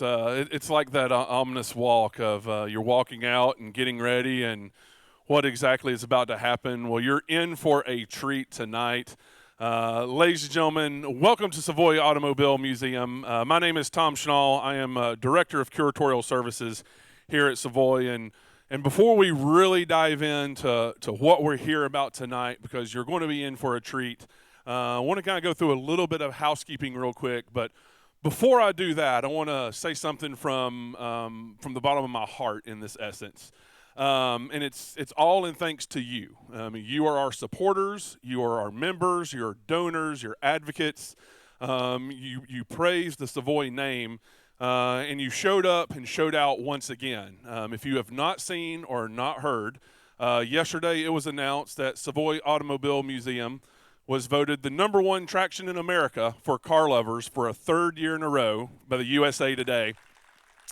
It's like that ominous walk of you're walking out and getting ready, and what exactly is about to happen. Well, you're in for a treat tonight. Ladies and gentlemen, welcome to Savoy Automobile Museum. My name is Tom Schnall. I am Director of Curatorial Services here at Savoy. And before we really dive into what we're here about tonight, because you're going to be in for a treat, I want to kind of go through a little bit of housekeeping real quick. But before I do that, I want to say something from the bottom of my heart in this essence. And it's all in thanks to you. You are our supporters, you are our members, you're donors, you're advocates. You praise the Savoy name, and you showed up and showed out once again. If you have not seen or not heard, yesterday it was announced that Savoy Automobile Museum was voted the #1 attraction in America for car lovers for a third year in a row by the USA Today.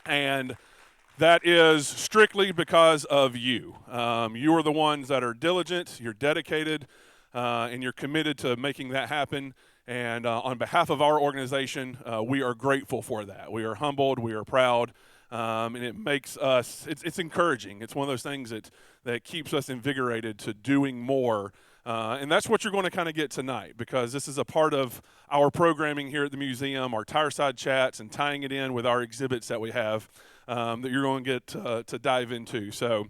And that is strictly because of you. You are the ones that are diligent, you're dedicated, and you're committed to making that happen. And on behalf of our organization, we are grateful for that. We are humbled, we are proud, and it makes us, it's encouraging. It's one of those things that keeps us invigorated to doing more. And that's what you're going to kind of get tonight, because this is a part of our programming here at the museum, our Tireside Chats, and tying it in with our exhibits that we have. That you're going to get to dive into. So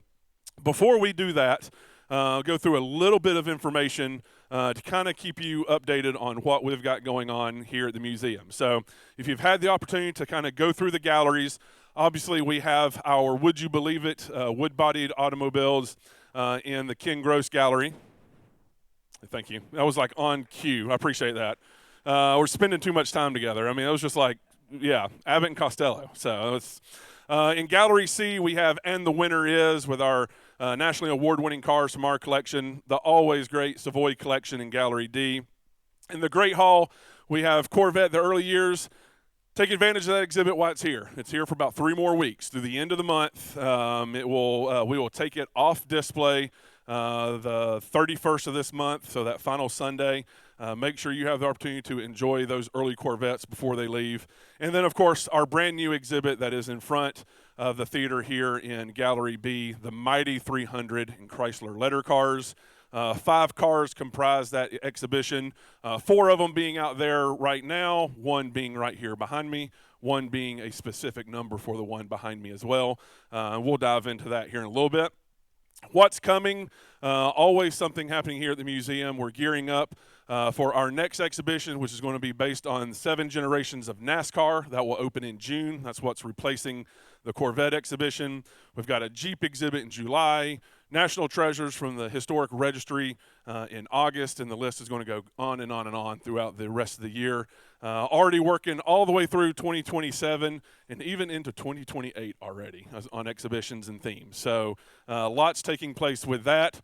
before we do that, go through a little bit of information to kind of keep you updated on what we've got going on here at the museum. So if you've had the opportunity to kind of go through the galleries, obviously we have our Would You Believe It wood-bodied automobiles in the Ken Gross Gallery. Thank you. That was like on cue. I appreciate that. We're spending too much time together. I mean, it was just like, yeah, Abbott and Costello. So it's... in Gallery C, we have And the Winner Is with our nationally award-winning cars from our collection, the always great Savoy collection in Gallery D. In the Great Hall, we have Corvette, the early years. Take advantage of that exhibit while it's here. It's here for about 3 more weeks. Through the end of the month, we will take it off display the 31st of this month, so that final Sunday. Make sure you have the opportunity to enjoy those early Corvettes before they leave. And then, of course, our brand new exhibit that is in front of the theater here in Gallery B, the mighty 300 in Chrysler letter cars. 5 cars comprise that exhibition, 4 of them being out there right now, 1 being right here behind me, 1 being a specific number for the one behind me as well. We'll dive into that here in a little bit. What's coming? Always something happening here at the museum. We're gearing up for our next exhibition, which is going to be based on 7 generations of NASCAR. That will open in June. That's what's replacing the Corvette exhibition. We've got a Jeep exhibit in July, National Treasures from the Historic Registry in August, and the list is going to go on and on and on throughout the rest of the year. Already working all the way through 2027 and even into 2028 already on exhibitions and themes. So lots taking place with that.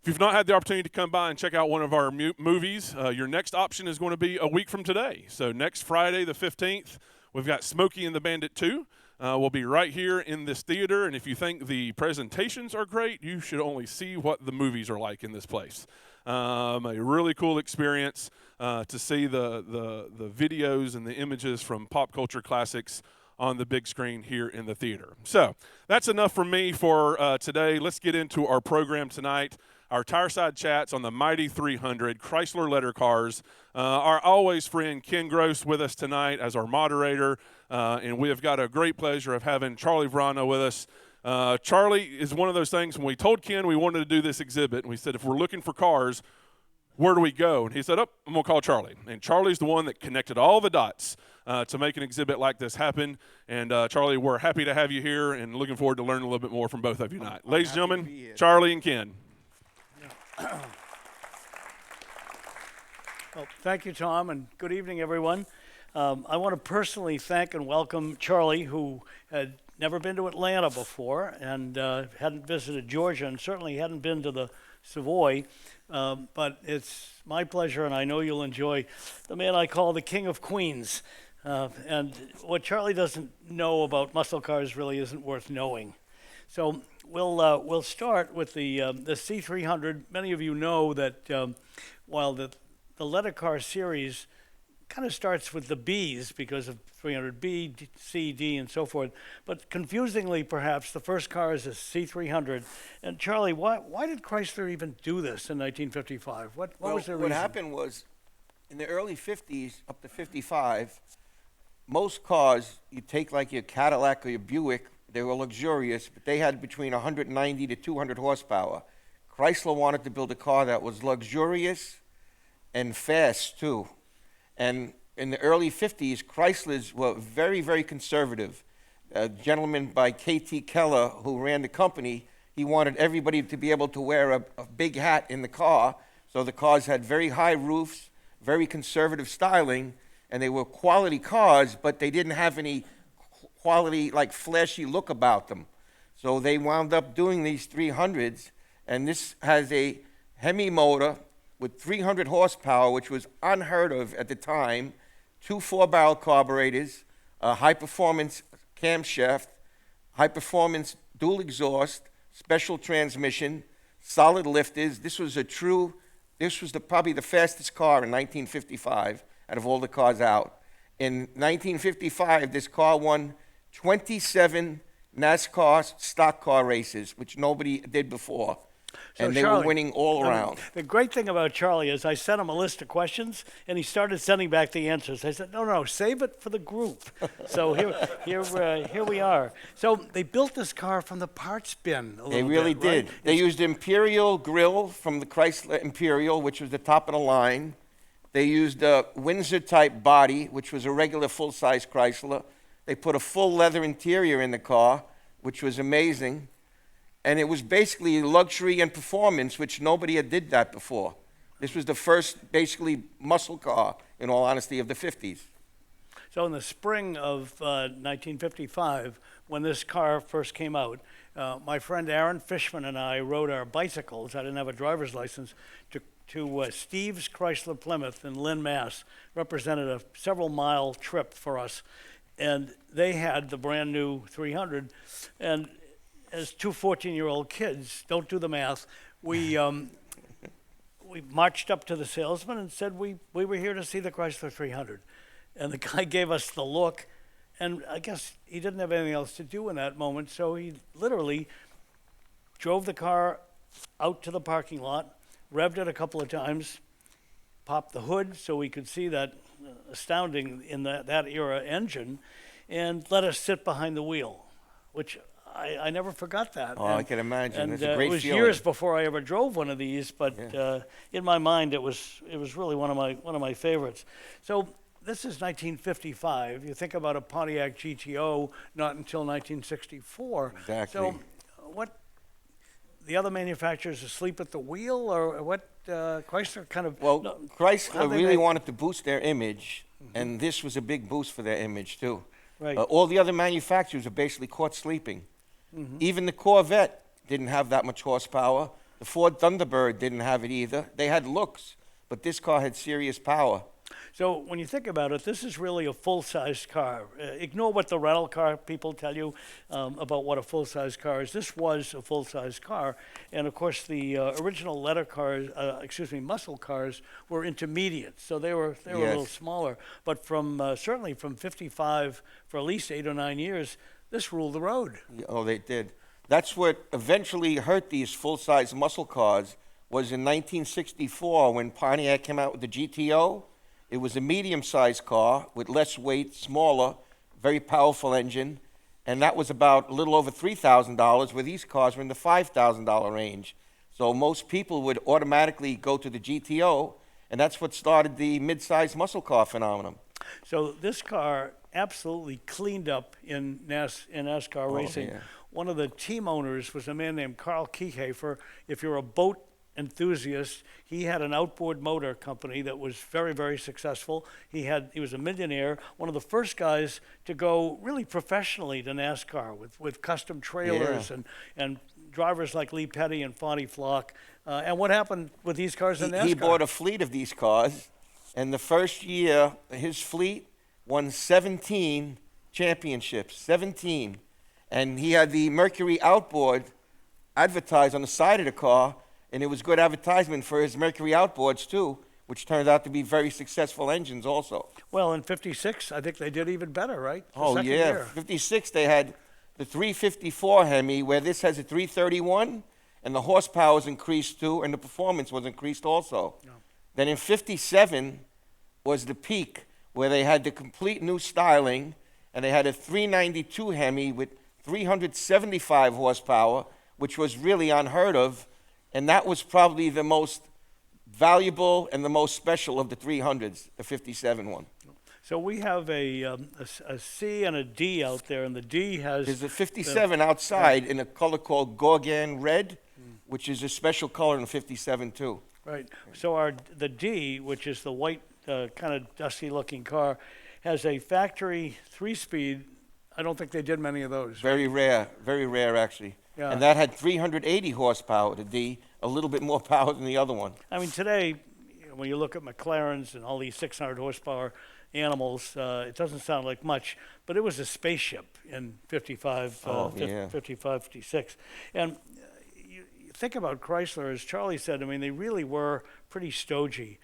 If you've not had the opportunity to come by and check out one of our movies, your next option is going to be a week from today. So next Friday, the 15th, we've got Smokey and the Bandit 2. We'll be right here in this theater, and if you think the presentations are great, you should only see what the movies are like in this place. A really cool experience to see the videos and the images from pop culture classics on the big screen here in the theater. So that's enough for me for today. Let's get into our program tonight. Our Tireside Chats on the mighty 300 Chrysler letter cars. Our always friend Ken Gross with us tonight as our moderator, and we have got a great pleasure of having Charlie Vrana with us. Charlie is one of those things, when we told Ken we wanted to do this exhibit, and we said, if we're looking for cars, where do we go? And he said, I'm going to call Charlie. And Charlie's the one that connected all the dots to make an exhibit like this happen. And Charlie, we're happy to have you here and looking forward to learning a little bit more from both of you tonight. Ladies and gentlemen, Charlie and Ken. Well, thank you, Tom, and good evening, everyone. I want to personally thank and welcome Charlie, who had never been to Atlanta before and hadn't visited Georgia and certainly hadn't been to the Savoy. But it's my pleasure, and I know you'll enjoy the man I call the King of Queens. And what Charlie doesn't know about muscle cars really isn't worth knowing. So we'll start with the C-300. Many of you know that while the letter car series kind of starts with the Bs because of 300B, C, D, and so forth. But confusingly, perhaps, the first car is a C-300. And Charlie, why did Chrysler even do this in 1955? What was their reason? What happened was, in the early 50s, up to 55, most cars, you take like your Cadillac or your Buick, they were luxurious, but they had between 190 to 200 horsepower. Chrysler wanted to build a car that was luxurious and fast, too. And in the early 50s, Chryslers were very, very conservative. A gentleman by K.T. Keller, who ran the company, he wanted everybody to be able to wear a big hat in the car. So the cars had very high roofs, very conservative styling, and they were quality cars, but they didn't have any quality, like flashy look about them. So they wound up doing these 300s, and this has a Hemi motor with 300 horsepower, which was unheard of at the time, 2 4-barrel carburetors, a high-performance camshaft, high-performance dual exhaust, special transmission, solid lifters. This was probably the fastest car in 1955 out of all the cars out. In 1955, this car won 27 NASCAR stock car races, which nobody did before. So and they Charlie, were winning all around. The great thing about Charlie is I sent him a list of questions, and he started sending back the answers. I said, no, save it for the group. So here we are. So they built this car from the parts bin a little bit. They really did. Right? They used Imperial grill from the Chrysler Imperial, which was the top of the line. They used a Windsor-type body, which was a regular full-size Chrysler. They put a full leather interior in the car, which was amazing. And it was basically luxury and performance, which nobody had did that before. This was the first, basically, muscle car, in all honesty, of the 50s. So in the spring of 1955, when this car first came out, my friend Aaron Fishman and I rode our bicycles. I didn't have a driver's license to Steve's Chrysler Plymouth in Lynn, Mass. Represented a several-mile trip for us. And they had the brand new 300. And as two 14-year-old kids, don't do the math, we marched up to the salesman and said we were here to see the Chrysler 300. And the guy gave us the look, and I guess he didn't have anything else to do in that moment, so he literally drove the car out to the parking lot, revved it a couple of times, popped the hood so we could see that astounding in that era engine, and let us sit behind the wheel, which I never forgot that. Oh, I can imagine. And It's a great it was feeling. years before I ever drove one of these, but in my mind, it was really one of my favorites. So this is 1955. You think about a Pontiac GTO, not until 1964. Exactly. So what? The other manufacturers asleep at the wheel, or what? Chrysler kind of. Well, no, Chrysler really wanted to boost their image, and this was a big boost for their image, too. Right. All the other manufacturers are basically caught sleeping. Even the Corvette didn't have that much horsepower. The Ford Thunderbird didn't have it either. They had looks, but this car had serious power. So when you think about it, this is really a full-size car. Ignore what the rental car people tell you about what a full-size car is. This was a full-size car, and of course the original leather cars, muscle cars, were intermediate, so they were a little smaller. But certainly from 55 for at least 8 or 9 years, this ruled the road. Oh, they did. That's what eventually hurt these full-size muscle cars. Was in 1964 when Pontiac came out with the GTO. It was a medium-sized car with less weight, smaller, very powerful engine, and that was about a little over $3,000, where these cars were in the $5,000 range. So most people would automatically go to the GTO, and that's what started the mid-sized muscle car phenomenon. So this car absolutely cleaned up in NASCAR racing. Yeah. One of the team owners was a man named Carl Kiehafer. If you're a boat enthusiast, he had an outboard motor company that was very, very successful. He was a millionaire, one of the first guys to go really professionally to NASCAR with custom trailers and drivers like Lee Petty and Fonty Flock. And what happened with these cars in NASCAR? He bought a fleet of these cars, and the first year, his fleet won 17 championships, 17. And he had the Mercury outboard advertised on the side of the car, and it was good advertisement for his Mercury outboards, too, which turned out to be very successful engines also. Well, in '56, I think they did even better, right? The Oh, second yeah. year. 56, they had the 354 Hemi, where this has a 331, and the horsepower was increased too, and the performance was increased also. Yeah. Then in 57 was the peak, where they had the complete new styling, and they had a 392 Hemi with 375 horsepower, which was really unheard of, and that was probably the most valuable and the most special of the 300s, the 57 one. So we have a C and a D out there, and the D has... There's a 57 outside in a color called Gorgon Red, which is a special color in 57 too. Right. So the D, which is the white, kind of dusty-looking car, has a factory 3-speed. I don't think they did many of those. Very rare actually. Yeah. And that had 380 horsepower, the D, a little bit more power than the other one. I mean, today, when you look at McLarens and all these 600 horsepower animals, it doesn't sound like much, but it was a spaceship in 55, 55, 56. And you think about Chrysler, as Charlie said, I mean, they really were pretty stodgy.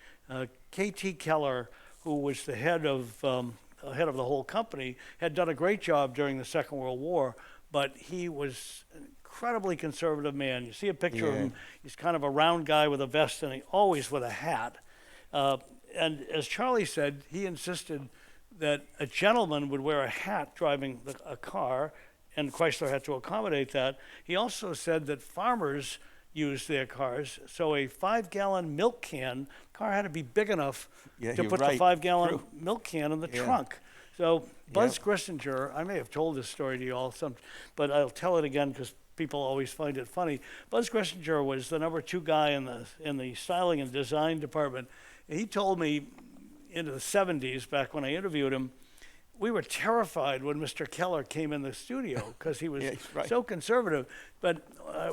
K.T. Keller, who was the head of the whole company, had done a great job during the Second World War, but he was an incredibly conservative man. You see a picture of him, he's kind of a round guy with a vest and always with a hat. And as Charlie said, he insisted that a gentleman would wear a hat driving a car, and Chrysler had to accommodate that. He also said that farmers used their cars, so a 5-gallon milk car had to be big enough to put the 5-gallon milk can in the trunk. So Buzz Grissinger, I may have told this story to you all, but I'll tell it again because people always find it funny. Buzz Grissinger was the #2 guy in the styling and design department. He told me into the 70s, back when I interviewed him, we were terrified when Mr. Keller came in the studio because he was so conservative. But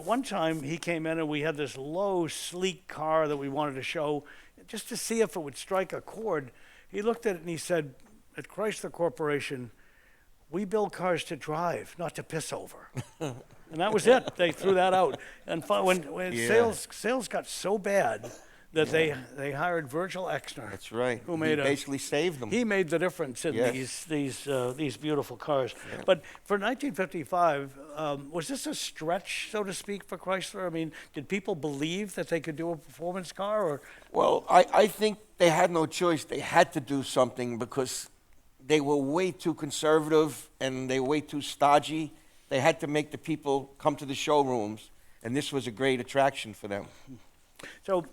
one time he came in and we had this low, sleek car that we wanted to show just to see if it would strike a chord. He looked at it and he said, at Chrysler Corporation, we build cars to drive, not to piss over. And that was it. They threw that out. And when sales got so bad that they hired Virgil Exner. That's right. Who made basically saved them. He made the difference in these beautiful cars. Yeah. But for 1955, was this a stretch, so to speak, for Chrysler? I mean, did people believe that they could do a performance car? Or well, I think they had no choice. They had to do something because they were way too conservative and they were way too stodgy. They had to make the people come to the showrooms, and this was a great attraction for them. So,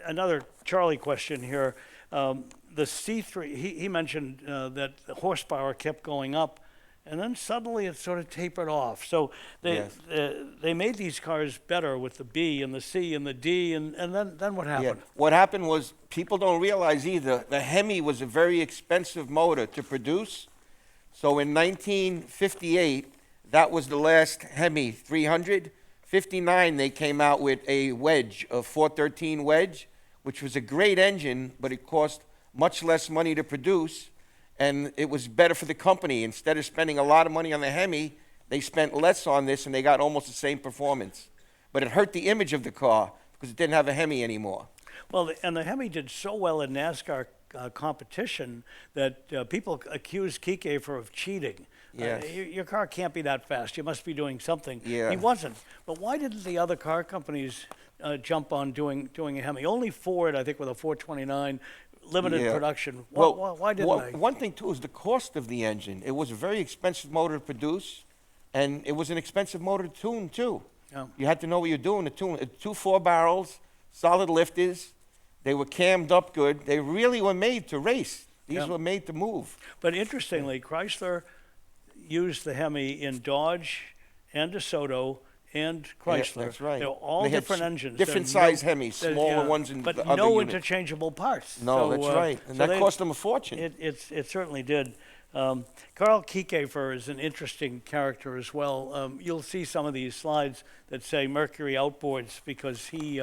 another Charlie question here. The C3, he mentioned that the horsepower kept going up, and then suddenly it sort of tapered off. So they made these cars better with the B and the C and the D, and then what happened? Yeah. What happened was, people don't realize either, the Hemi was a very expensive motor to produce. So in 1958, that was the last Hemi 300. 59, they came out with a wedge, a 413 wedge, which was a great engine, but it cost much less money to produce, and it was better for the company. Instead of spending a lot of money on the Hemi, they spent less on this, and they got almost the same performance. But it hurt the image of the car because it didn't have a Hemi anymore. Well, and the Hemi did so well in NASCAR competition that people accused Kiefer of cheating. Yes. Your car can't be that fast. You must be doing something. Yeah. He wasn't. But why didn't the other car companies jump on doing a Hemi? Only Ford, I think, with a 429 limited production. Why didn't they? One thing, too, is the cost of the engine. It was a very expensive motor to produce, and it was an expensive motor to tune, too. Yeah. You had to know what you're doing to tune. 2 4-barrels, solid lifters. They were cammed up good. They really were made to race. These were made to move. But interestingly, Chrysler used the Hemi in Dodge and DeSoto and Chrysler. Yeah, that's right. They're all different engines. Different size Hemis, smaller ones in the other But no units. interchangeable parts. No, so, that's right. And that cost them a fortune. It certainly did. Carl Kiefer is an interesting character as well. You'll see some of these slides that say Mercury outboards because he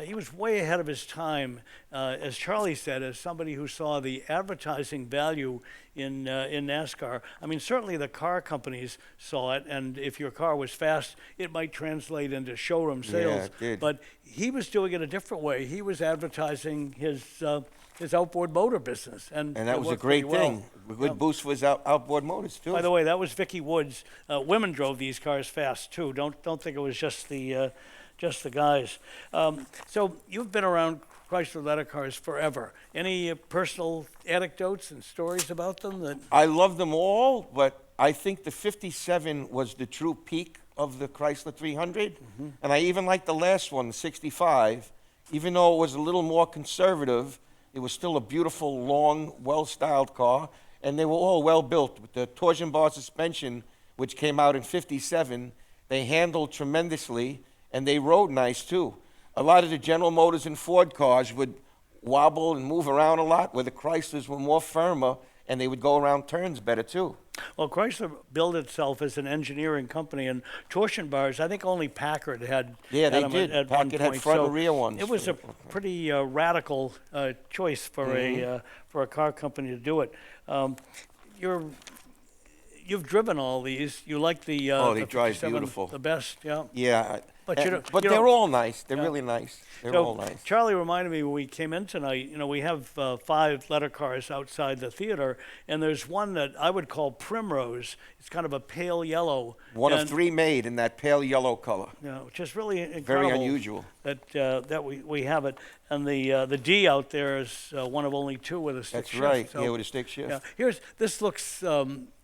He was way ahead of his time, as Charlie said, as somebody who saw the advertising value in NASCAR. I mean, certainly the car companies saw it, and if your car was fast, it might translate into showroom sales. it did. But he was doing it a different way. He was advertising his outboard motor business, and And it that was a worked great pretty well. thing. A good boost for his outboard motors, too. By the way, that was Vicky Woods. Women drove these cars fast too. Don't think it was just the guys. So you've been around Chrysler letter cars forever. Any personal anecdotes and stories about them that? I love them all, but I think the 57 was the true peak of the Chrysler 300. And I even like the last one, the 65. Even though it was a little more conservative, it was still a beautiful, long, well-styled car. And they were all well-built. With the torsion bar suspension, which came out in 57, they handled tremendously, and they rode nice, too. A lot of the General Motors and Ford cars would wobble and move around a lot, where the Chryslers were more firmer, and they would go around turns better, too. Well, Chrysler billed itself as an engineering company, and torsion bars, I think only Packard had. Yeah, they them did. At one Packard had point. front So and rear ones. It was a pretty radical choice for a car company to do it. You've driven all these. You like the Oh, they the drive 57 beautiful. the best, yeah. Yeah. But you don't- but you they're don't- all nice. They're Yeah. really nice. They're So all nice. Charlie reminded me when we came in tonight, you know, we have 5 letter cars outside the theater, and there's one that I would call Primrose. It's kind of a pale yellow. One and, of 3 made in that pale yellow color. You know, which is really incredible. Very unusual. That we have it. And the D out there is one of only 2 with a stick That's shift. right. So, Yeah, with a stick shift. yeah, this looks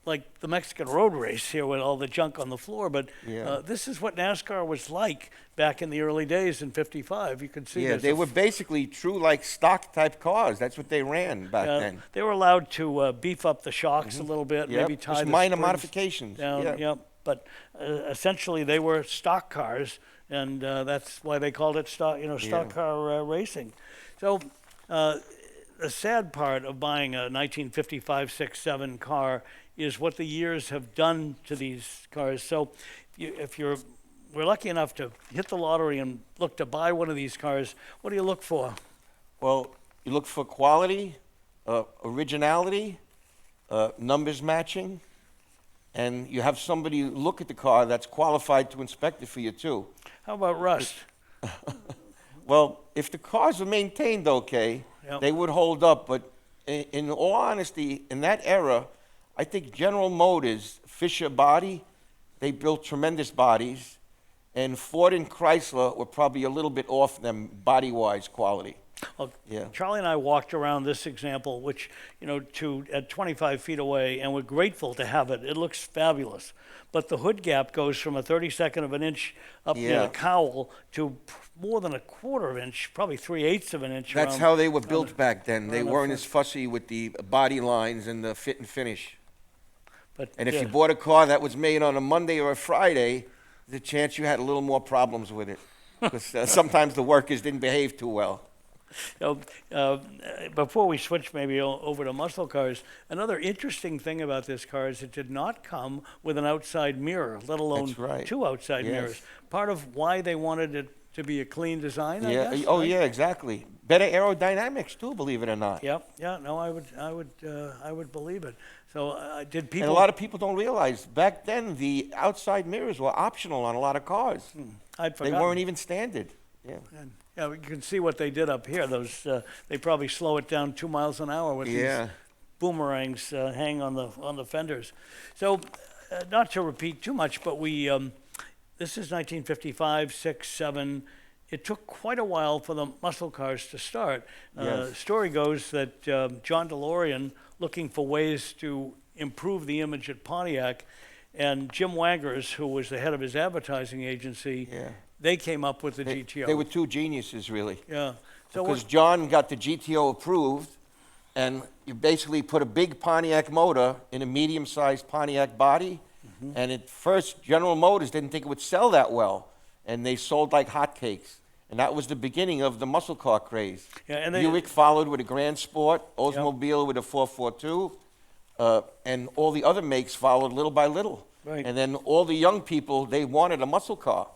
like the Mexican road race here with all the junk on the floor, but Yeah. this is what NASCAR was like back in the early days in '55. You can see Yeah, there's they a were basically true like stock type cars. That's what they ran back then. They were allowed to beef up the shocks a little bit, Yep, maybe tie just the minor springs modifications. down. Yeah. Yep. But essentially, they were stock cars, and that's why they called it stock Yeah. car racing. So the sad part of buying a 1955, 6, 7 car is what the years have done to these cars. So we're lucky enough to hit the lottery and look to buy one of these cars, what do you look for? Well, you look for quality, originality, numbers matching, and you have somebody look at the car that's qualified to inspect it for you, too. How about rust? Well, if the cars were maintained okay, Yep. they would hold up. But in all honesty, in that era, I think General Motors, Fisher Body, they built tremendous bodies. And Ford and Chrysler were probably a little bit off them body-wise quality. Well, Yeah. Charlie and I walked around this example, which, at 25 feet away, and we're grateful to have it. It looks fabulous. But the hood gap goes from a 32nd of an inch up near Yeah. the cowl to more than a quarter of an inch, probably 3/8 of an inch. That's around- how they were built back then. They around the weren't front. as fussy with the body lines and the fit and finish. But, And if yeah. you bought a car that was made on a Monday or a Friday, the chance you had a little more problems with it. Because sometimes the workers didn't behave too well. Before we switch maybe over to muscle cars, another interesting thing about this car is it did not come with an outside mirror, let alone That's right. 2 outside Yes. mirrors. Part of why they wanted it to be a clean design, I Yeah. guess. Oh, right? yeah, exactly. Better aerodynamics too, believe it or not. Yep. Yeah. No, I would believe it. So did people? And a lot of people don't realize back then the outside mirrors were optional on a lot of cars. I'd They forgotten. weren't even standard. Yeah. And, yeah, you can see what they did up here. Those they probably slow it down 2 miles an hour with Yeah. these boomerangs hang on the fenders. So, not to repeat too much, but this is 1955, 6, 7. It took quite a while for the muscle cars to start. Yes. Story goes that John DeLorean, looking for ways to improve the image at Pontiac, and Jim Waggers, who was the head of his advertising agency, Yeah. they came up with the They, GTO. they were two geniuses, really. Yeah. So Because what, John got the GTO approved, and you basically put a big Pontiac motor in a medium-sized Pontiac body, and at first General Motors didn't think it would sell that well, and they sold like hotcakes. And that was the beginning of the muscle car craze. Yeah, and they- Buick followed with a Grand Sport, Oldsmobile with a 442, and all the other makes followed little by little. Right. And then all the young people, they wanted a muscle car.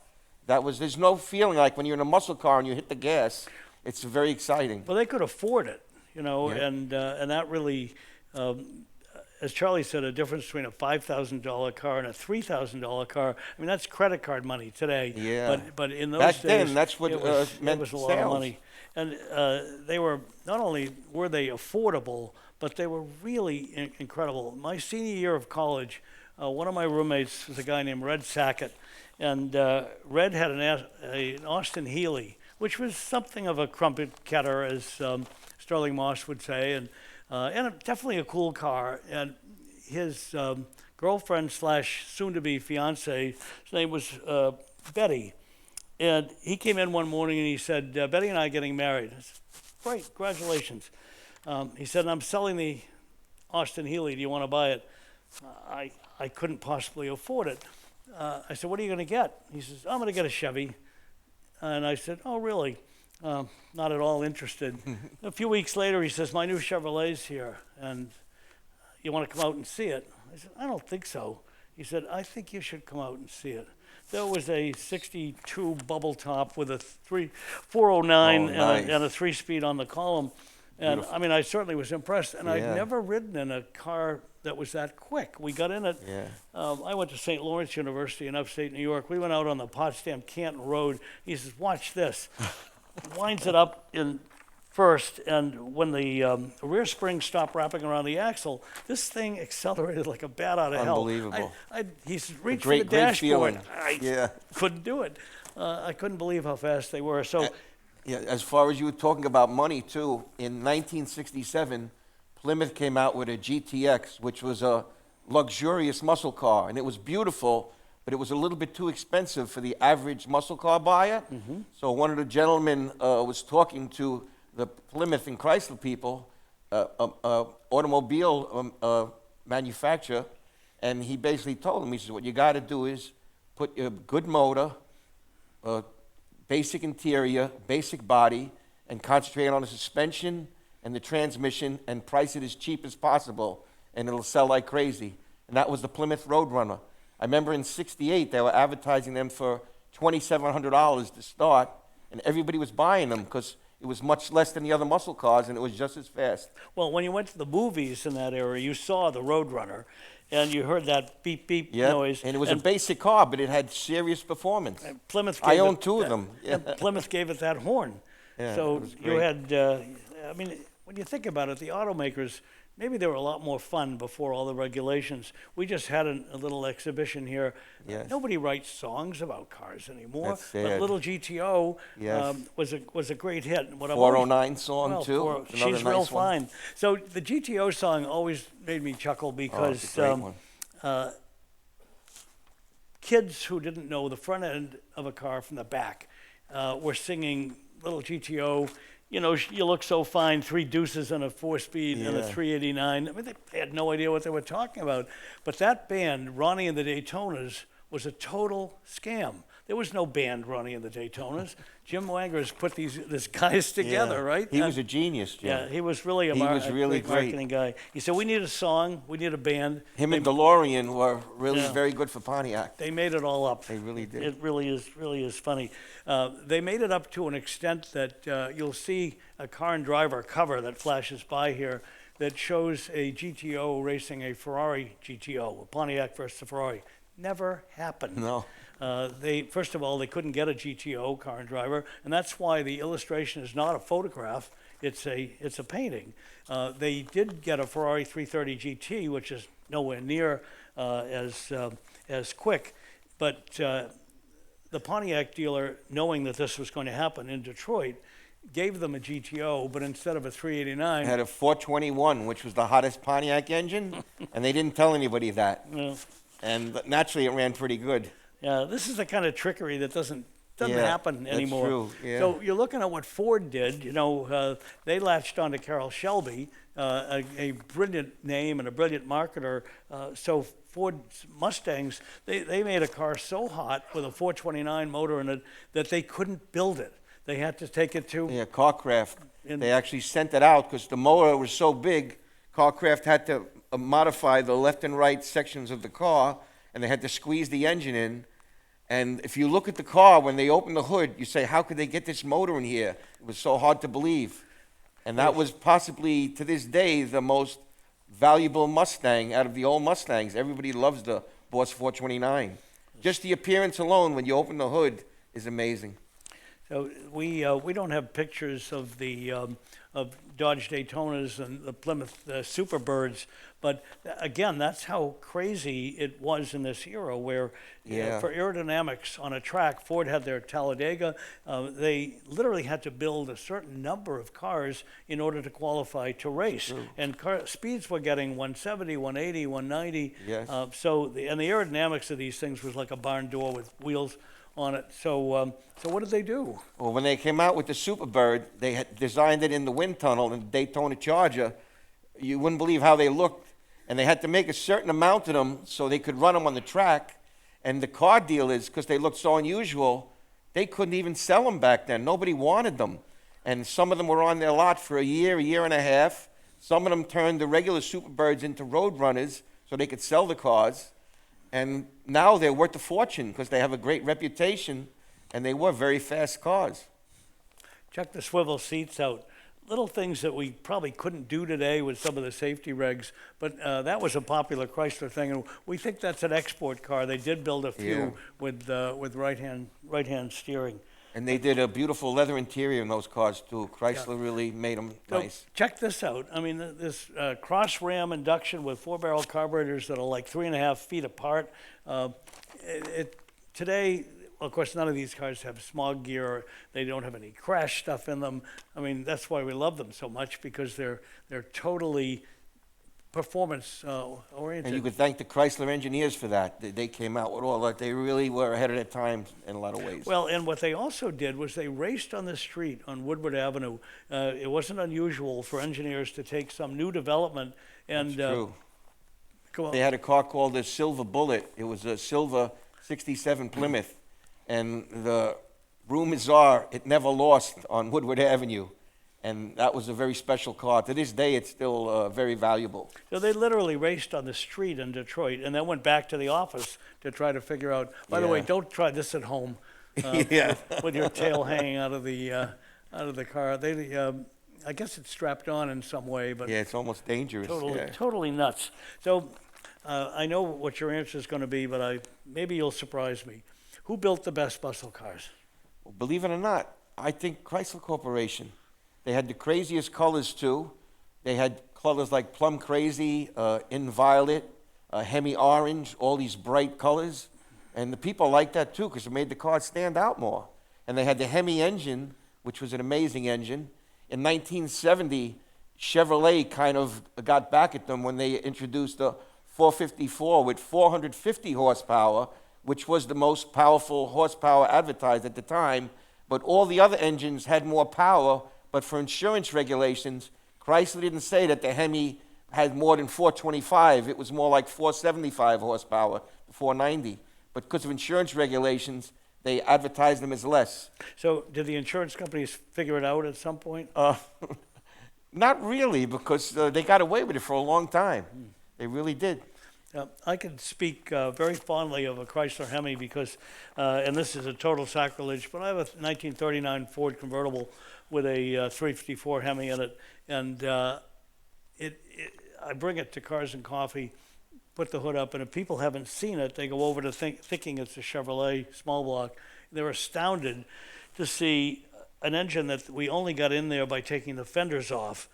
there's no feeling like when you're in a muscle car and you hit the gas. It's very exciting. Well, they could afford it, you know, Yeah. and that really, as Charlie said, a difference between a $5,000 car and a $3,000 car. I mean, that's credit card money today. Yeah. But in those Back days, then, that's what, it was, meant it was a lot sales. of money. And they were, not only were they affordable, but they were really incredible. My senior year of college, one of my roommates was a guy named Red Sackett. And Red had an Austin Healey, which was something of a crumpet cutter, as Sterling Moss would say, and definitely a cool car. And his girlfriend slash soon-to-be fiance, his name was Betty. And he came in one morning and he said, Betty and I are getting married. I said, great, congratulations. He said, I'm selling the Austin Healey. Do you want to buy it? I couldn't possibly afford it. I said, what are you going to get? He says, I'm going to get a Chevy. And I said, oh, really? Not at all interested. A few weeks later, he says, my new Chevrolet's here, and you want to come out and see it? I said, I don't think so. He said, I think you should come out and see it. There was a 62 bubble top with a 409 Oh, nice. and a 3-speed on the column. And Beautiful. I mean, I certainly was impressed. And I'd Yeah. never ridden in a car that was that quick. We got in it. Yeah. I went to St. Lawrence University in upstate New York. We went out on the Potsdam-Canton Road. He says, watch this. Winds it up in first, and when the rear spring stopped wrapping around the axle, this thing accelerated like a bat out of hell. Unbelievable. He said, reach for Great, the great dashboard. feeling. I Yeah. couldn't do it. I couldn't believe how fast they were. So, Yeah, as far as you were talking about money too, in 1967, Plymouth came out with a GTX, which was a luxurious muscle car, and it was beautiful, but it was a little bit too expensive for the average muscle car buyer. So one of the gentlemen was talking to the Plymouth and Chrysler people, automobile manufacturer, and he basically told them, he says, what you got to do is put a good motor, basic interior, basic body, and concentrate on the suspension and the transmission and price it as cheap as possible, and it'll sell like crazy. And that was the Plymouth Roadrunner. I remember in '68 they were advertising them for $2,700 to start, and everybody was buying them because it was much less than the other muscle cars, and it was just as fast. well, when you went to the movies in that era, you saw the Roadrunner, and you heard that beep, beep Yeah, noise. and it was a basic car, but it had serious performance. Plymouth I gave own it two of that- them. Yeah. and Plymouth gave it that horn. Yeah, So it was you great. had, I mean, when you think about it, the automakers, maybe they were a lot more fun before all the regulations. We just had a little exhibition here. Yes. Nobody writes songs about cars anymore. That's But sad. Little GTO Yes. was a great hit. And what I've always- 409 song well, too. for- It's another she's nice real one. fine. So the GTO song always made me chuckle Oh, because it's a great one. kids who didn't know the front end of a car from the back were singing Little GTO. You know, you look so fine, 3 deuces and a 4-speed and a Yeah. 389. I mean, they had no idea what they were talking about. But that band, Ronnie and the Daytonas, was a total scam. There was no band Ronnie and the Daytonas. Jim Wangers put these guys together, Yeah. right? He And- was a genius, Jim. yeah, he was really a, He was really great great. marketing guy. He said, we need a song, we need a band. Him and DeLorean were really Yeah. very good for Pontiac. They made it all up. They really did. It really is funny. They made it up to an extent that you'll see a car and driver cover that flashes by here that shows a GTO racing a Ferrari GTO, a Pontiac versus a Ferrari. Never happened. No. First of all, they couldn't get a GTO car and driver, and that's why the illustration is not a photograph. It's a painting. They did get a Ferrari 330 GT, which is nowhere near as quick, but the Pontiac dealer, knowing that this was going to happen in Detroit, gave them a GTO, but instead of a 389, Had a 421, which was the hottest Pontiac engine, and they didn't tell anybody that. well, And naturally, it ran pretty good. yeah, this is the kind of trickery that doesn't Yeah, happen that's anymore. true, yeah. So you're looking at what Ford did. You know, they latched onto Carroll Shelby, a brilliant name and a brilliant marketer. So Ford's Mustangs, they made a car so hot with a 429 motor in it that they couldn't build it. They had to take it to Yeah, Carcraft. In- They actually sent it out because the motor was so big, Carcraft had to modify the left and right sections of the car, and they had to squeeze the engine in. And if you look at the car, when they open the hood, you say, how could they get this motor in here? It was so hard to believe. And that was possibly, to this day, the most valuable Mustang out of the old Mustangs. Everybody loves the Boss 429. Just the appearance alone, when you open the hood, is amazing. So we don't have pictures of the of Dodge Daytonas and the Plymouth Superbirds, but again, that's how crazy it was in this era. Where for aerodynamics on a track, Ford had their Talladega. They literally had to build a certain number of cars in order to qualify to race, and speeds were getting 170, 180, 190. Yes. And the aerodynamics of these things was like a barn door with wheels on it. So what did they do? Well, when they came out with the Superbird, they had designed it in the wind tunnel in the Daytona Charger. You wouldn't believe how they looked. And they had to make a certain amount of them so they could run them on the track. And the car dealers, because they looked so unusual, they couldn't even sell them back then. Nobody wanted them. And some of them were on their lot for a year and a half. Some of them turned the regular Superbirds into road runners so they could sell the cars. And now they're worth a fortune because they have a great reputation, and they were very fast cars. Check the swivel seats out. Little things that we probably couldn't do today with some of the safety regs, but that was a popular Chrysler thing, and we think that's an export car. They did build a few with right-hand steering. And they did a beautiful leather interior in those cars, too. Chrysler really made them nice. Check this out. I mean, this cross-ram induction with 4-barrel carburetors that are like 3.5 feet apart. Today, of course, none of these cars have smog gear. They don't have any crash stuff in them. I mean, that's why we love them so much, because they're totally performance oriented. And you could thank the Chrysler engineers for that. They came out with all that. They really were ahead of their time in a lot of ways. Well, and what they also did was they raced on the street on Woodward Avenue. It wasn't unusual for engineers to take some new development and That's true. They had a car called the Silver Bullet. It was a silver 67 Plymouth. And the rumors are it never lost on Woodward Avenue. And that was a very special car. To this day, it's still very valuable. So they literally raced on the street in Detroit and then went back to the office to try to figure out, by the way, don't try this at home with your tail hanging out of the car. I guess it's strapped on in some way, but it's almost dangerous. Totally nuts. So I know what your answer is going to be, but maybe you'll surprise me. Who built the best muscle cars? Well, believe it or not, I think Chrysler Corporation. They had the craziest colors, too. They had colors like Plum Crazy, In Violet, Hemi Orange, all these bright colors. And the people liked that, too, because it made the car stand out more. And they had the Hemi engine, which was an amazing engine. In 1970, Chevrolet kind of got back at them when they introduced the 454 with 450 horsepower, which was the most powerful horsepower advertised at the time. But all the other engines had more power. But for insurance regulations, Chrysler didn't say that the Hemi had more than 425. It was more like 475 horsepower, 490. But because of insurance regulations, they advertised them as less. So did the insurance companies figure it out at some point? Not really, because they got away with it for a long time. They really did. I can speak very fondly of a Chrysler Hemi because, and this is a total sacrilege, but I have a 1939 Ford convertible with a 354 Hemi in it, and I bring it to Cars and Coffee, put the hood up, and if people haven't seen it, they go over to thinking it's a Chevrolet small block. They're astounded to see an engine that we only got in there by taking the fenders off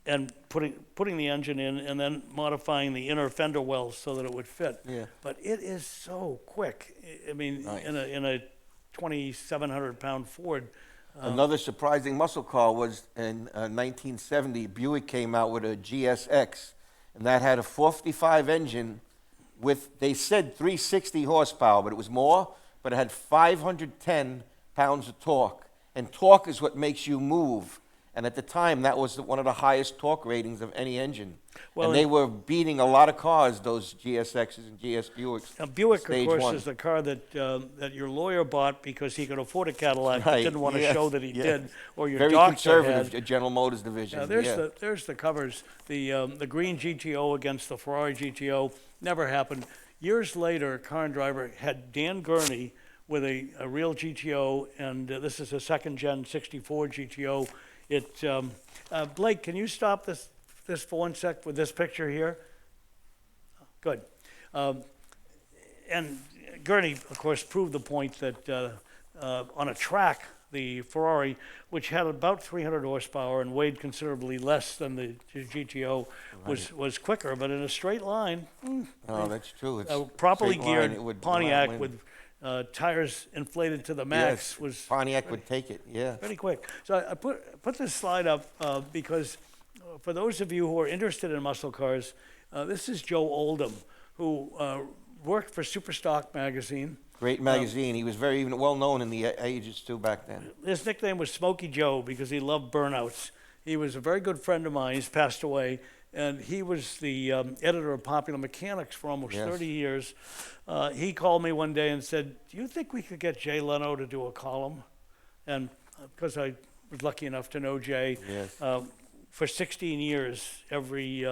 and putting the engine in and then modifying the inner fender wells so that it would fit. Yeah. But it is so quick. I mean, Nice. in a 2,700-pound Ford. Another surprising muscle car was in 1970, Buick came out with a GSX, and that had a 455 engine with, they said 360 horsepower, but it was more, but it had 510 pounds of torque. And torque is what makes you move. And at the time, that was one of the highest torque ratings of any engine. Well, and they were beating a lot of cars, those GSXs and GS Buicks. Now, Buick, of course, one. is the car that your lawyer bought because he could afford a Cadillac, but Right, didn't want to yes, show that he yes. did, or your Very doctor conservative had. General Motors division. There's the covers. The green GTO against the Ferrari GTO never happened. Years later, Car and Driver had Dan Gurney with a real GTO, and this is a second-gen 64 GTO. Blake, can you stop this for 1 sec with this picture here? Good. And Gurney, of course, proved the point that on a track, the Ferrari, which had about 300 horsepower and weighed considerably less than the GTO, was quicker. But in a straight line, that's true. It's a properly straight line, geared it would Pontiac win. with tires inflated to the max Yes, was Pontiac would take it, yeah. pretty quick. So I put this slide up because for those of you who are interested in muscle cars, this is Joe Oldham, who worked for Superstock magazine. Great magazine. He was very even well known in the ages too back then. His nickname was Smokey Joe because he loved burnouts. He was a very good friend of mine. He's passed away. And he was the editor of Popular Mechanics for almost 30 years. He called me one day and said, "Do you think we could get Jay Leno to do a column?" And because I was lucky enough to know Jay, for 16 years, every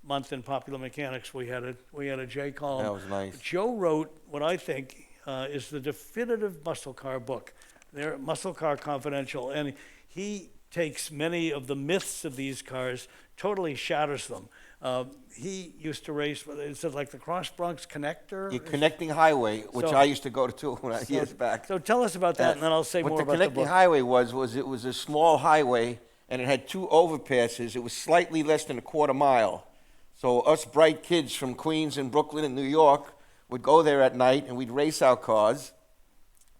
month in Popular Mechanics, we had a Jay column. That was nice. Joe wrote what I think is the definitive muscle car book. They're Muscle Car Confidential, and he takes many of the myths of these cars, totally shatters them. He used to race, is it like the Cross Bronx Connector? The Connecting Highway, which I used to go to years back. So tell us about that, and then I'll say more about the book. What the Connecting Highway was it was a small highway, and it had 2 overpasses. It was slightly less than a quarter mile. So us bright kids from Queens and Brooklyn and New York would go there at night, and we'd race our cars.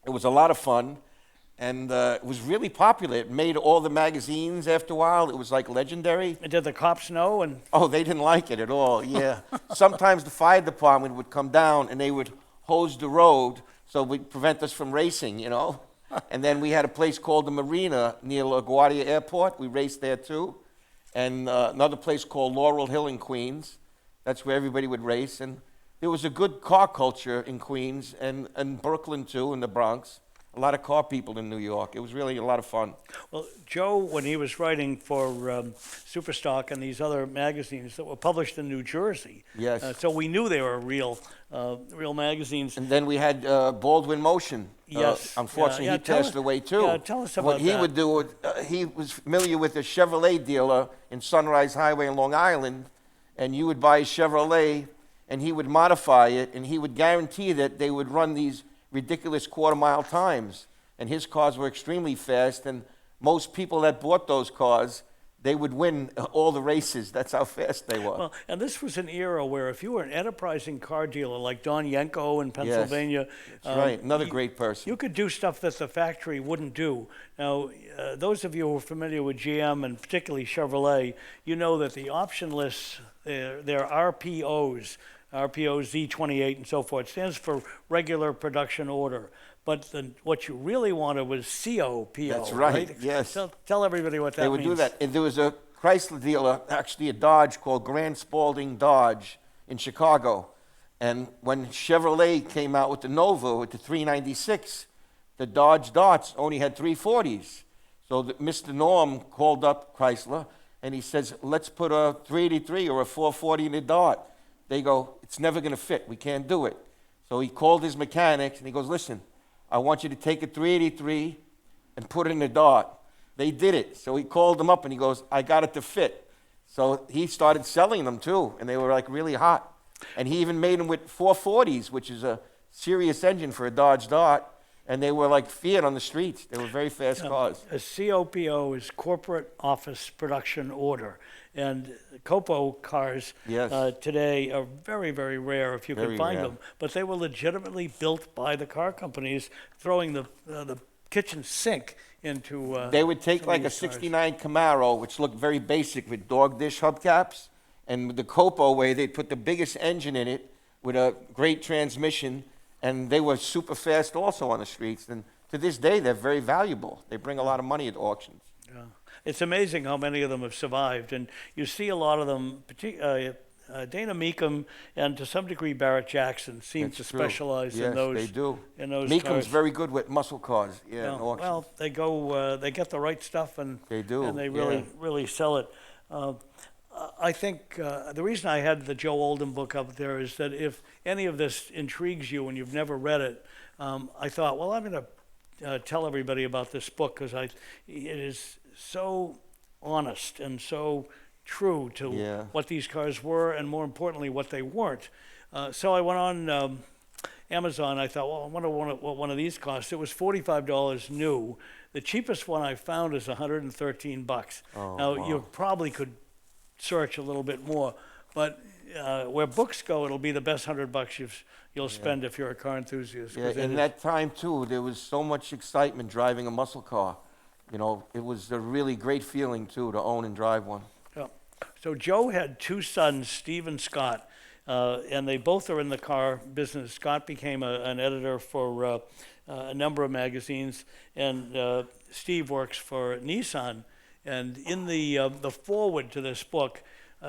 It was a lot of fun. And it was really popular. It made all the magazines after a while. It was like legendary. And did the cops know? Oh, they didn't like it at all, yeah. Sometimes the fire department would come down and they would hose the road so it would prevent us from racing, you know. And then we had a place called the Marina near LaGuardia Airport. We raced there too. And another place called Laurel Hill in Queens. That's where everybody would race. And there was a good car culture in Queens and Brooklyn too, in the Bronx. A lot of car people in New York. It was really a lot of fun. Well, Joe, when he was writing for Superstock and these other magazines that were published in New Jersey, so we knew they were real magazines. And then we had Baldwin Motion. Yes. Unfortunately, he passed away too. Yeah, tell us about what he that. would do, he was familiar with a Chevrolet dealer in Sunrise Highway in Long Island, and you would buy a Chevrolet, and he would modify it, and he would guarantee that they would run these ridiculous quarter-mile times, and his cars were extremely fast, and most people that bought those cars, they would win all the races. That's how fast they were. Well, and this was an era where if you were an enterprising car dealer like Don Yenko in Pennsylvania, that's right, another great person. You could do stuff that the factory wouldn't do. Now, those of you who are familiar with GM and particularly Chevrolet, you know that the option lists, their RPOs, Z28 and so forth, stands for regular production order. But what you really wanted was COPO. That's right, yes. Tell everybody what that means. They would do that. And there was a Chrysler dealer, actually a Dodge, called Grand Spalding Dodge in Chicago. And when Chevrolet came out with the Nova, with the 396, the Dodge Darts only had 340s. So Mr. Norm called up Chrysler, and he says, let's put a 383 or a 440 in the Dart. They go, it's never going to fit. We can't do it. So he called his mechanics, and he goes, listen, I want you to take a 383 and put it in the Dart. They did it. So he called them up, and he goes, I got it to fit. So he started selling them, too, and they were, like, really hot. And he even made them with 440s, which is a serious engine for a Dodge Dart, and they were like Fiat on the streets. They were very fast cars. A COPO is Corporate Office Production Order. And COPO cars today are very, very rare if you can find them. But they were legitimately built by the car companies, throwing the kitchen sink into they would take like a 69 Camaro, which looked very basic with dog dish hubcaps. And with the COPO way, they'd put the biggest engine in it with a great transmission. And they were super fast also on the streets. And to this day, they're very valuable. They bring a lot of money at auctions. Yeah. It's amazing how many of them have survived. And you see a lot of them, Dana Meekum and to some degree Barrett Jackson seem to specialize in those. Yes, they do. In those Meekum's cars. very good with muscle cars. Yeah, in auctions. Well, they go, they get the right stuff and they do. and they really sell it. I think the reason I had the Joe Oldham book up there is that if any of this intrigues you and you've never read it, I thought, well, I'm going to tell everybody about this book because it is so honest and so true to what these cars were and, more importantly, what they weren't. So I went on Amazon. I thought, well, I wonder what one of these costs. It was $45 new. The cheapest one I found is $113. Now, you probably could search a little bit more, but where books go, it'll be the best $100 you'll spend if you're a car enthusiast. Yeah, in that time, too, there was so much excitement driving a muscle car. You know, it was a really great feeling, too, to own and drive one. Yeah. So Joe had two sons, Steve and Scott, and they both are in the car business. Scott became an editor for a number of magazines, and Steve works for Nissan. And in the foreword to this book,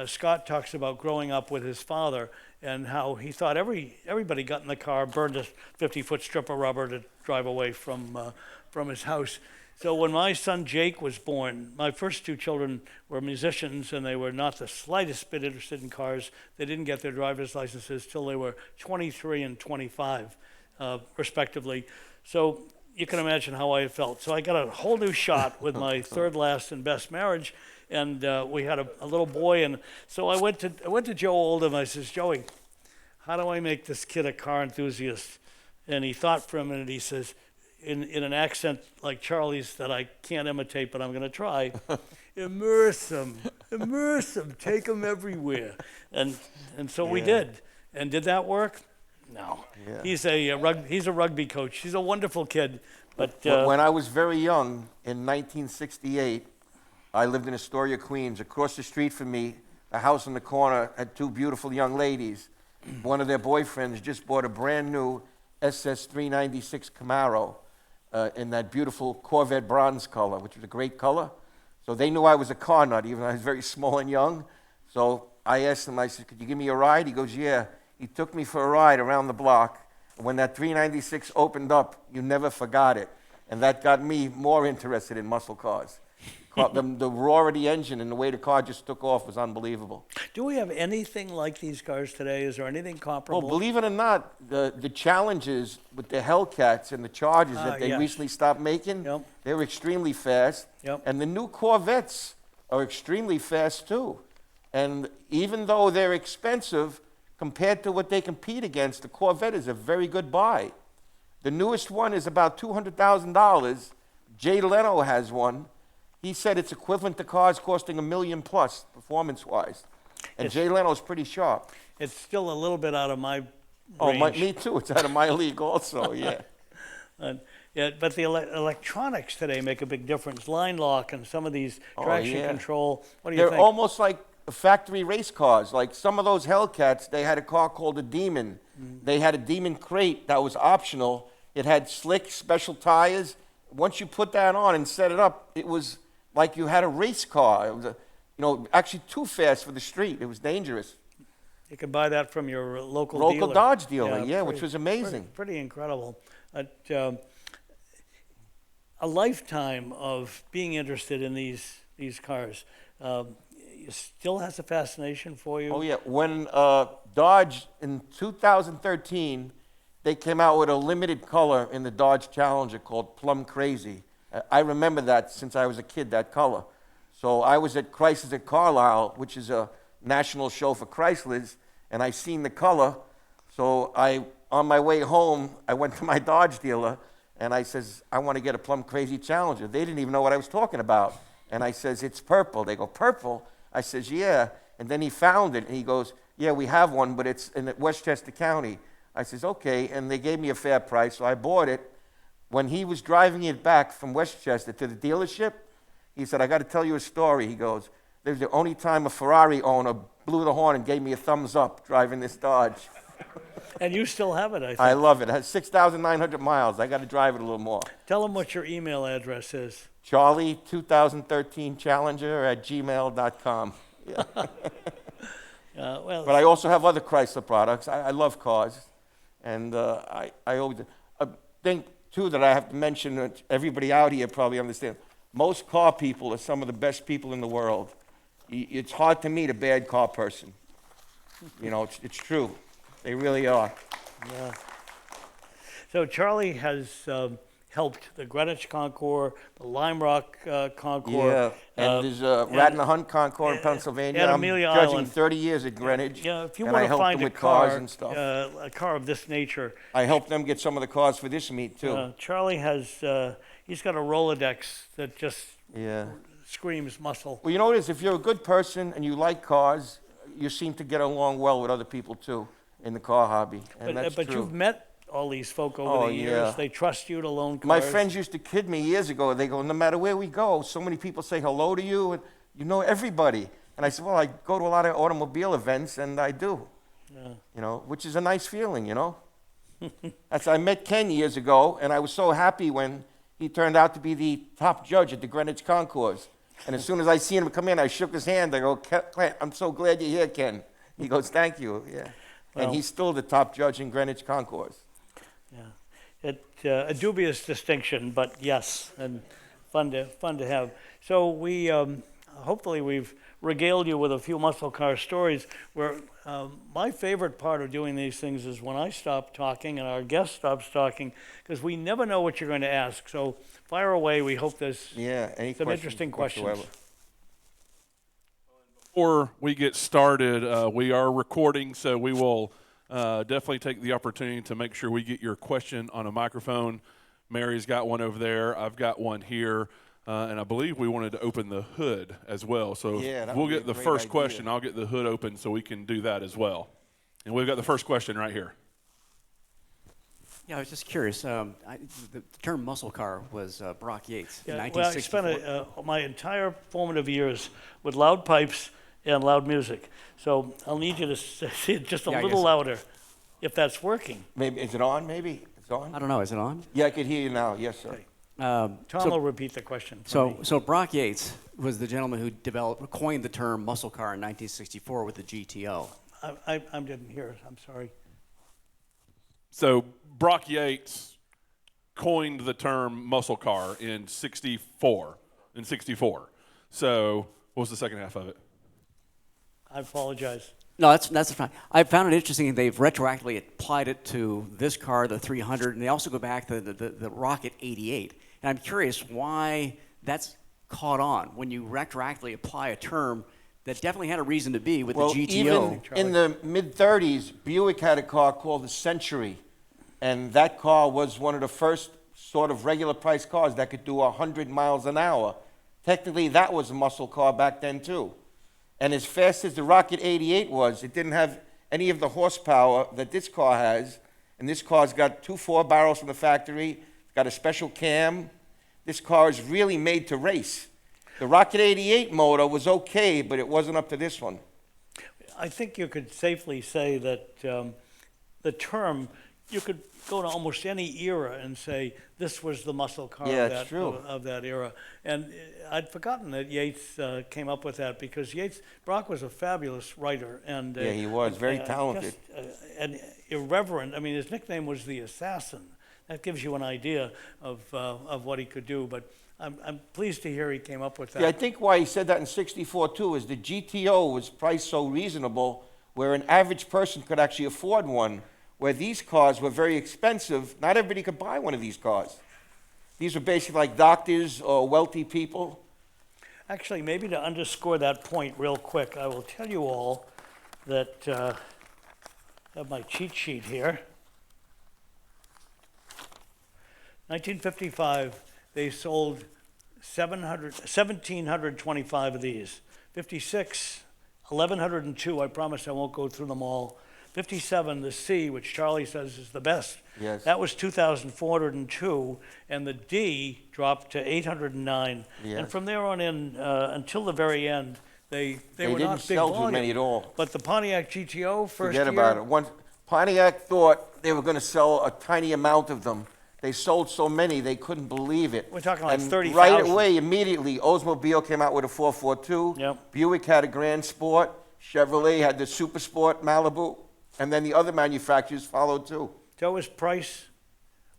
Scott talks about growing up with his father and how he thought everybody got in the car, burned a 50-foot strip of rubber to drive away from his house. So when my son Jake was born, my first two children were musicians, and they were not the slightest bit interested in cars. They didn't get their driver's licenses till they were 23 and 25, respectively. So you can imagine how I felt. So I got a whole new shot with my third, last, and best marriage, and we had a little boy. And so I went to Joe Oldham. I says, Joey, how do I make this kid a car enthusiast? And he thought for a minute. He says, in an accent like Charlie's that I can't imitate, but I'm going to try, immerse him, take him everywhere. And so we did. And did that work? No. Yeah. He's a rugby coach. He's a wonderful kid. But when I was very young, in 1968, I lived in Astoria, Queens. Across the street from me, a house on the corner had two beautiful young ladies. One of their boyfriends just bought a brand new SS 396 Camaro in that beautiful Corvette bronze color, which was a great color. So they knew I was a car nut, even though I was very small and young. So I asked him, I said, could you give me a ride? He goes, yeah. He took me for a ride around the block. When that 396 opened up, you never forgot it. And that got me more interested in muscle cars. The roar of the engine and the way the car just took off was unbelievable. Do we have anything like these cars today? Is there anything comparable? Well, believe it or not, the challenges with the Hellcats and the Chargers that they recently stopped making, they were extremely fast. And the new Corvettes are extremely fast too. And even though they're expensive, compared to what they compete against, the Corvette is a very good buy. The newest one is about $200,000. Jay Leno has one. He said it's equivalent to cars costing $1 million plus, performance-wise. And Jay Leno's pretty sharp. It's still a little bit out of my range. Me too. It's out of my league also, yeah. But the electronics today make a big difference. Line lock and some of these traction control. What do you think? They're almost like factory race cars. Like some of those Hellcats, they had a car called a Demon. They had a Demon crate that was optional. It had slick, special tires. Once you put that on and set it up, it was like you had a race car. It was, actually too fast for the street. It was dangerous. You could buy that from your local dealer. Dodge dealer, which was amazing. Pretty incredible. A lifetime of being interested in these cars. It still has a fascination for you? Oh, yeah. When Dodge, in 2013, they came out with a limited color in the Dodge Challenger called Plum Crazy. I remember that since I was a kid, that color. So I was at Chrysler at Carlisle, which is a national show for Chryslers, and I seen the color. So on my way home, I went to my Dodge dealer, and I says, I want to get a Plum Crazy Challenger. They didn't even know what I was talking about. And I says, it's purple. They go, purple? I says, yeah. And then he found it, and he goes, yeah, we have one, but it's in Westchester County. I says, okay. And they gave me a fair price, so I bought it. When he was driving it back from Westchester to the dealership, he said, I got to tell you a story. He goes, there's the only time a Ferrari owner blew the horn and gave me a thumbs up driving this Dodge. And you still have it, I think. I love it. It has 6,900 miles. I got to drive it a little more. Tell them what your email address is. Charlie 2013 Challenger at gmail.com. Yeah. But I also have other Chrysler products. I love cars. And I always think, too, that I have to mention that everybody out here probably understands. Most car people are some of the best people in the world. it's hard to meet a bad car person. You know, it's true. They really are. Yeah. So Charlie has helped the Greenwich Concours, the Lime Rock Concours. Yeah, and there's a Radnor Hunt Concours in Pennsylvania. and I'm Amelia judging Island. 30 years at Greenwich. Yeah, if you and want I to helped find them a with car, cars and stuff. a car of this nature, I helped them get some of the cars for this meet too. Charlie has, he's got a Rolodex that just Yeah. screams muscle. Well, you know what it is? If you're a good person and you like cars, you seem to get along well with other people too in the car hobby, and that's But true. you've met all these folk over the years. Yeah. They trust you to loan cars. My friends used to kid me years ago. They go, no matter where we go, so many people say hello to you, and you know everybody. And I said, well, I go to a lot of automobile events, and I do. Yeah. You know, which is a nice feeling, you know. I met Ken years ago, and I was so happy when he turned out to be the top judge at the Greenwich Concours. And as soon as I seen him come in, I shook his hand. I go, Clint, I'm so glad you're here, Ken. He goes, thank you. Yeah. Well, and he's still the top judge in Greenwich Concours. Yeah. A dubious distinction, but yes, and fun to have. So we hopefully we've regaled you with a few muscle car stories. Where my favorite part of doing these things is when I stop talking and our guest stops talking, because we never know what you're going to ask. So fire away. We hope there's some interesting questions. Whatsoever. Before we get started, we are recording, so we will definitely take the opportunity to make sure we get your question on a microphone. Mary's got one over there. I've got one here. And I believe we wanted to open the hood as well. So we'll get the first question. I'll get the hood open so we can do that as well. And we've got the first question right here. Yeah, I was just curious. The term muscle car was Brock Yates in Well, I 1964. spent my entire formative years with loud pipes and loud music. So I'll need you to say it just a little louder, if that's working. Maybe is it on? Maybe it's on. I don't know. Is it on? Yeah, I could hear you now. Yes, sir. Okay. Tom will repeat the question. So Brock Yates was the gentleman who coined the term muscle car in 1964 with the GTO. I didn't hear it. I'm sorry. So Brock Yates coined the term muscle car in 64. So what was the second half of it? I apologize. No, that's fine. I found it interesting. They've retroactively applied it to this car, the 300, and they also go back to the Rocket 88. And I'm curious why that's caught on when you retroactively apply a term that definitely had a reason to be with the GTO. Even in the mid-'30s, Buick had a car called the Century, and that car was one of the first sort of regular price cars that could do 100 miles an hour. Technically, that was a muscle car back then, too. And as fast as the Rocket 88 was, it didn't have any of the horsepower that this car has. And this car's got 2 4-barrels from the factory. It's got a special cam. This car is really made to race. The Rocket 88 motor was okay, but it wasn't up to this one. I think you could safely say that the term, you could go to almost any era and say this was the muscle car of that era. And I'd forgotten that Yates came up with that, because Brock was a fabulous writer. And yeah, he was very talented. And irreverent. I mean, his nickname was the Assassin. That gives you an idea of what he could do. But I'm pleased to hear he came up with that. Yeah, I think why he said that in 64 too is the GTO was priced so reasonable where an average person could actually afford one, where these cars were very expensive. Not everybody could buy one of these cars. These were basically like doctors or wealthy people. Actually, maybe to underscore that point real quick, I will tell you all that I have my cheat sheet here. 1955, they sold 1,725 of these. 56, 1,102. I promise I won't go through them all. 57, the C, which Charlie says is the best. Yes. That was 2,402, and the D dropped to 809. Yes. And from there on in, until the very end, they were didn't not big sell too volume. many at all. But the Pontiac GTO first Forget year, about it. Once Pontiac thought they were going to sell a tiny amount of them. They sold so many, they couldn't believe it. We're talking like and 30,000. right away, immediately, Oldsmobile came out with a 442. Yep. Buick had a Grand Sport. Chevrolet had the Super Sport Malibu. And then the other manufacturers followed too. So his price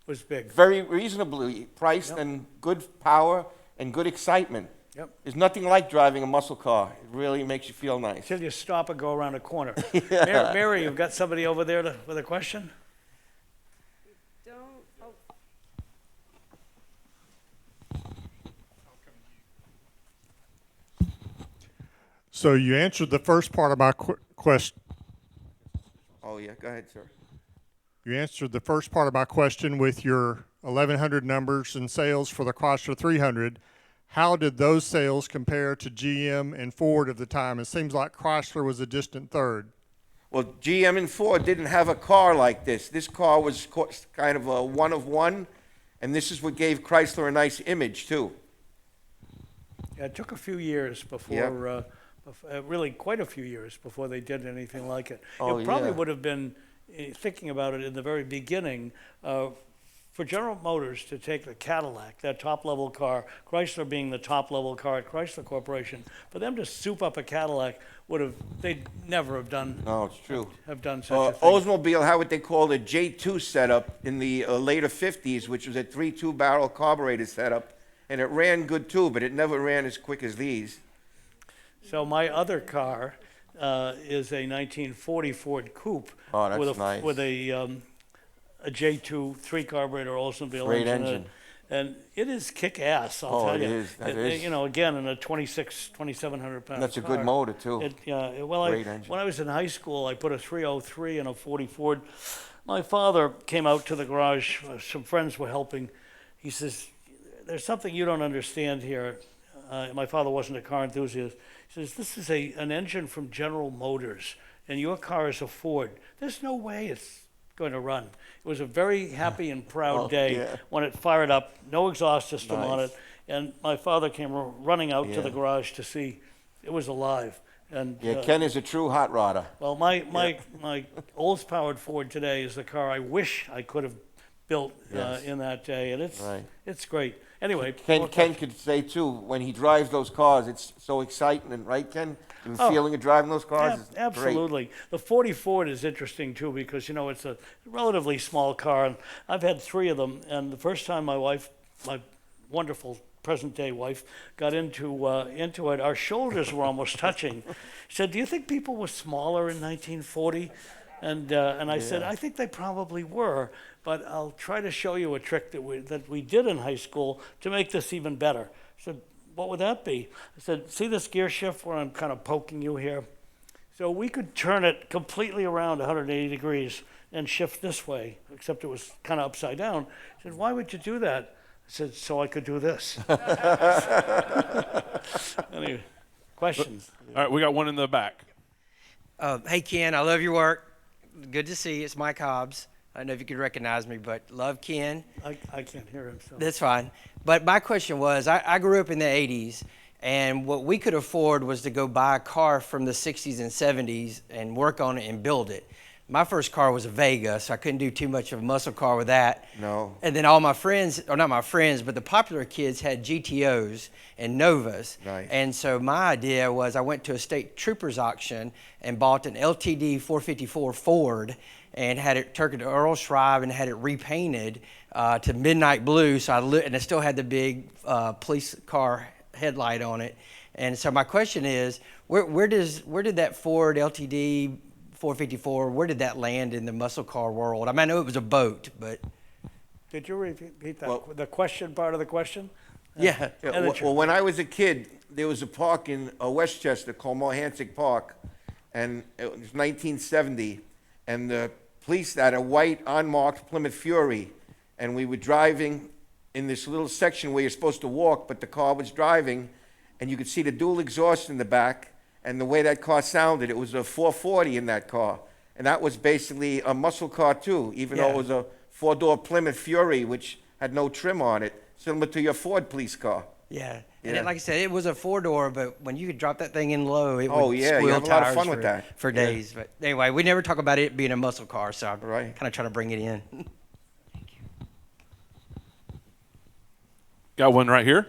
was big. Very reasonably priced and good power and good excitement. Yep. There's nothing like driving a muscle car. It really makes you feel nice. Till you stop and go around a corner. Mary, you've got somebody over there with a question? So you answered the first part of my question. Oh, yeah, go ahead, sir. You answered the first part of my question with your 1,100 numbers and sales for the Chrysler 300. How did those sales compare to GM and Ford of the time? It seems like Chrysler was a distant third. Well, GM and Ford didn't have a car like this. This car was kind of a one of one, and this is what gave Chrysler a nice image, too. Yeah, it took a few years before, really quite a few years before they did anything like it. Oh, It probably yeah. would have been, thinking about it in the very beginning, for General Motors to take the Cadillac, that top-level car, Chrysler being the top-level car at Chrysler Corporation, for them to soup up a Cadillac they'd never have done. No, it's true. Have done such a thing. Oldsmobile had what they called a J2 setup in the later 50s, which was a 3.2 barrel carburetor setup, and it ran good too, but it never ran as quick as these. So my other car is a 1940 Ford Coupe Oh, that's with a nice. with a J2 3 carburetor Oldsmobile Great engine, engine. and it is kick ass. I'll Oh, tell it you. is. That is. You know, again, in a 2,700 pound. That's a car. good motor, too. Great engine. When I was in high school, I put a 303 in a 40 Ford. My father came out to the garage. Some friends were helping. He says, "There's something you don't understand here." My father wasn't a car enthusiast. He says, "This is an engine from General Motors, and your car is a Ford. There's no way it's going to run." It was a very happy and proud day yeah. when it fired up, no exhaust system on Nice. it, and my father came running out to Yeah. the garage to see it was alive. And Yeah, Ken is a true hot rodder. well, my Olds-powered Ford today is the car I wish I could have built Yes. in that day, and Right. it's great. Anyway, Ken more could say, too, when he drives those cars, it's so exciting, and right, Ken? The Oh. feeling of driving those cars is great. Absolutely. The 40 Ford is interesting too because, you know, it's a relatively small car. And I've had 3 of them. And the first time my wife, my wonderful present-day wife, got into it, our shoulders were almost touching. She said, "Do you think people were smaller in 1940?" And I said, "I think they probably were, but I'll try to show you a trick that we did in high school to make this even better." I said, "What would that be?" I said, "See this gear shift where I'm kind of poking you here? So we could turn it completely around 180 degrees and shift this way, except it was kind of upside down." I said, "Why would you do that?" I said, "So I could do this." Anyway, questions? All right, we got one in the back. Hey, Ken, I love your work. Good to see you. It's Mike Hobbs. I don't know if you could recognize me, but love Ken. I can't hear him. So. That's fine. But my question was, I grew up in the 80s, and what we could afford was to go buy a car from the 60s and 70s and work on it and build it. My first car was a Vega, so I couldn't do too much of a muscle car with that. No. And then all my friends, or not my friends, but the popular kids had GTOs and Novas. Nice. And so my idea was I went to a state troopers auction and bought an LTD 454 Ford and had it turned to Earl Schreiber and had it repainted to midnight blue. So and it still had the big police car headlight on it. And so my question is, where did that Ford LTD 454, where did that land in the muscle car world? I mean, I know it was a boat, but... Did you repeat that? Well- The question part of the question? Yeah. Yeah, And it's- well, when I was a kid, there was a park in Westchester called Mohansick Park, and it was 1970, and the police had a white unmarked Plymouth Fury, and we were driving in this little section where you're supposed to walk, but the car was driving, and you could see the dual exhaust in the back, and the way that car sounded, it was a 440 in that car, and that was basically a muscle car too, even though Yeah. it was a 4-door Plymouth Fury, which had no trim on it, similar to your Ford police car. Yeah. Yeah. And like I said, it was a 4-door, but when you could drop that thing in low, it Oh, would yeah, you squeal have a lot of tires fun with that. for Yeah. days. But anyway, we never talk about it being a muscle car, so I'm Right. kind of trying to bring it in. Got one right here.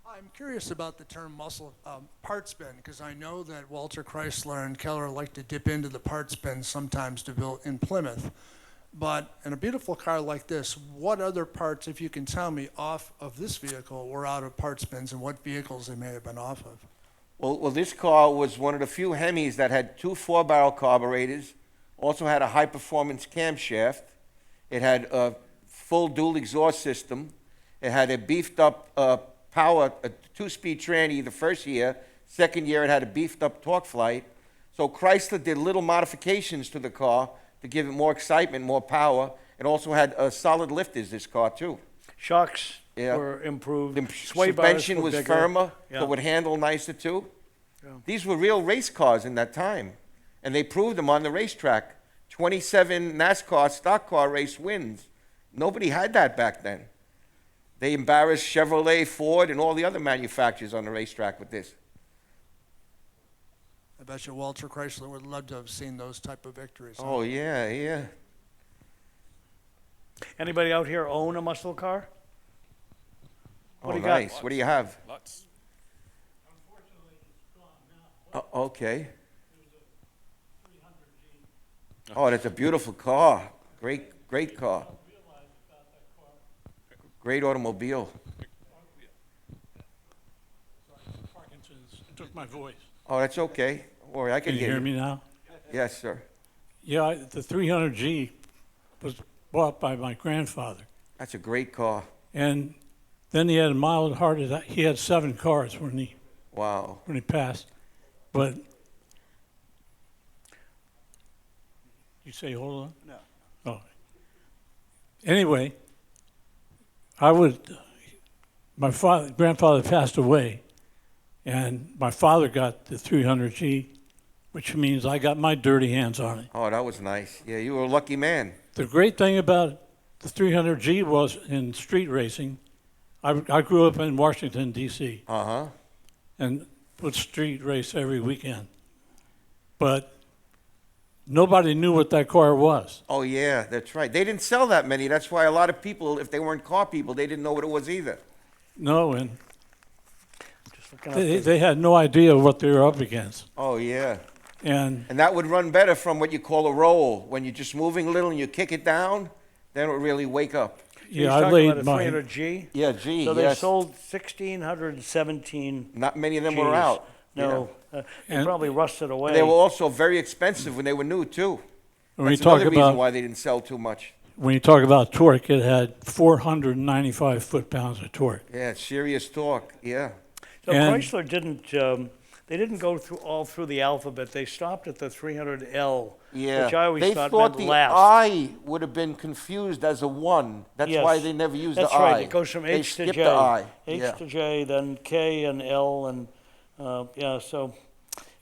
I'm curious about the term muscle parts bin because I know that Walter Chrysler and Keller like to dip into the parts bin sometimes to build in Plymouth. But in a beautiful car like this, what other parts, if you can tell me, off of this vehicle were out of parts bins and what vehicles they may have been off of? Well, this car was one of the few Hemis that had two 4-barrel carburetors, also had a high-performance camshaft. It had a full dual exhaust system. It had a beefed-up power, a 2-speed tranny the first year. Second year, it had a beefed-up torque flight. So Chrysler did little modifications to the car to give it more excitement, more power. It also had solid lifters, this car, too. Shocks Yeah. were improved. The Sway bars suspension were was bigger. firmer, Yeah. so it would handle nicer, too. Yeah. These were real race cars in that time, and they proved them on the racetrack. 27 NASCAR stock car race wins. Nobody had that back then. They embarrassed Chevrolet, Ford, and all the other manufacturers on the racetrack with this. I bet you Walter Chrysler would love to have seen those type of victories. huh? Oh, yeah, yeah. Anybody out here own a muscle car? What Oh, do you got? nice. What do you have? Lots. Okay. Oh, that's a beautiful car. Great car. Great automobile. Parkinson's took my voice. Oh, that's okay. Or I can Can you hear me now? Yes, sir. Yeah, the 300G was bought by my grandfather. That's a great car. And then he had a mild heart attack. He had 7 cars when Wow. he passed. But you say hold on? No. Oh. Anyway, my grandfather passed away, and my father got the 300G, which means I got my dirty hands on it. Oh, that was nice. Yeah, you were a lucky man. The great thing about the 300G was in street racing. I grew up in Washington, D.C., Uh-huh. and would street race every weekend. But nobody knew what that car was. Oh, yeah, that's right. They didn't sell that many. That's why a lot of people, if they weren't car people, they didn't know what it was either. No, and Just looking up they had no idea what they were up against. Oh, yeah. And And that would run better from what you call a roll. When you're just moving a little and you kick it down, then it would really wake up. yeah, He's I talking about laid a my 300G. Yeah, gee, So they yes. sold 1,617. Not many of them were Gs. out. No, they And- probably rusted away. They were also very expensive when they were new, too. when you That's talk another reason about why they didn't sell too much. when you talk about torque, it had 495 foot-pounds of torque. Yeah, serious talk. Yeah. So And- Chrysler didn't. They didn't go through the alphabet. They stopped at the 300L, Yeah. which I always they thought thought meant the last. I would have been confused as a 1. That's Yes. why they never used That's the I. right. It goes from They H to skipped J. the I. H yeah. to J, then K and L, and yeah. So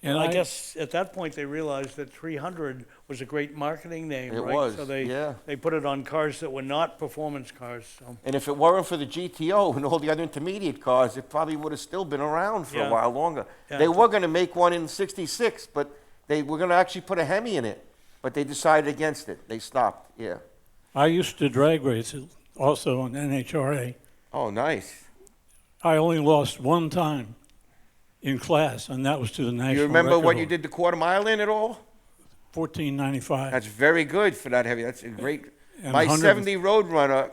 And I guess at that point they realized that 300 was a great marketing name, It right? was, So they yeah. they put it on cars that were not performance cars. So. And if it weren't for the GTO and all the other intermediate cars, it probably would have still been around for Yeah. a while longer. Yeah, They it's were going to make one in '66, but they were going to actually put a Hemi in it. But they decided against it. They stopped, yeah. I used to drag race also on NHRA. Oh, nice. I only lost one time in class, and that was to the national You remember record what you holder. did the quarter mile in at all? 1495. That's very good for that heavy. That's a great. And My 100 '70 Roadrunner,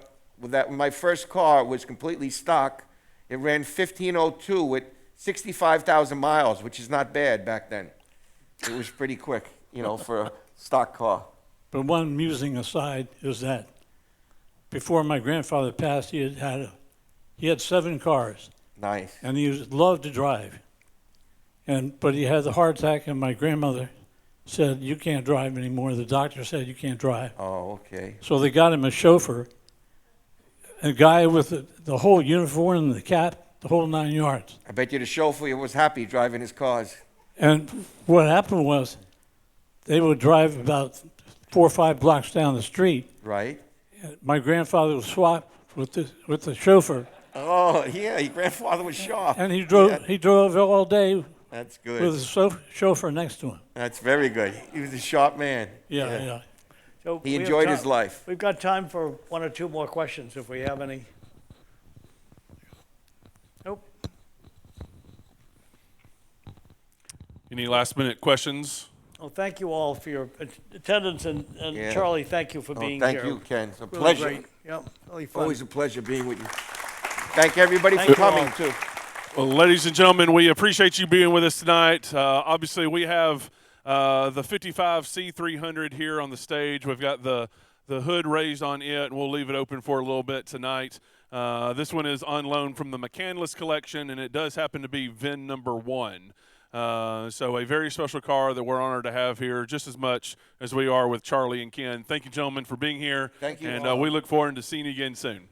my first car was completely stock. It ran 1502 with 65,000 miles, which is not bad back then. It was pretty quick, for a stock car. But one amusing aside is that before my grandfather passed, he had 7 cars, Nice. and he loved to drive. But he had the heart attack, and my grandmother said, "You can't drive anymore." The doctor said, "You can't drive." Oh, okay. So they got him a chauffeur, a guy with the whole uniform and the cap, the whole 9 yards. I bet you the chauffeur was happy driving his cars. And what happened was they would drive about 4 or 5 blocks down the street. Right? My grandfather would swap with the chauffeur, Oh, yeah, your grandfather was sharp. and he drove all day That's with good. the chauffeur next to him. That's very good. He was a sharp man. Yeah. So He we have enjoyed his time- life. We've got time for 1 or 2 more questions if we have any. Nope. Any last minute questions? Well, thank you all for your attendance, and Yeah. Charlie, thank you for Oh, being thank here. you, Ken. It's a Really pleasure. great. Yep, really fun. Always a pleasure being with you. Thank everybody Thank for you all. coming, too. Well, ladies and gentlemen, we appreciate you being with us tonight. Obviously, we have the 55 C-300 here on the stage. We've got the hood raised on it, and we'll leave it open for a little bit tonight. This one is on loan from the McCandless collection, and it does happen to be VIN number 1. So a very special car that we're honored to have here, just as much as we are with Charlie and Ken. Thank you, gentlemen, for being here. Thank you And all. we look forward to seeing you again soon.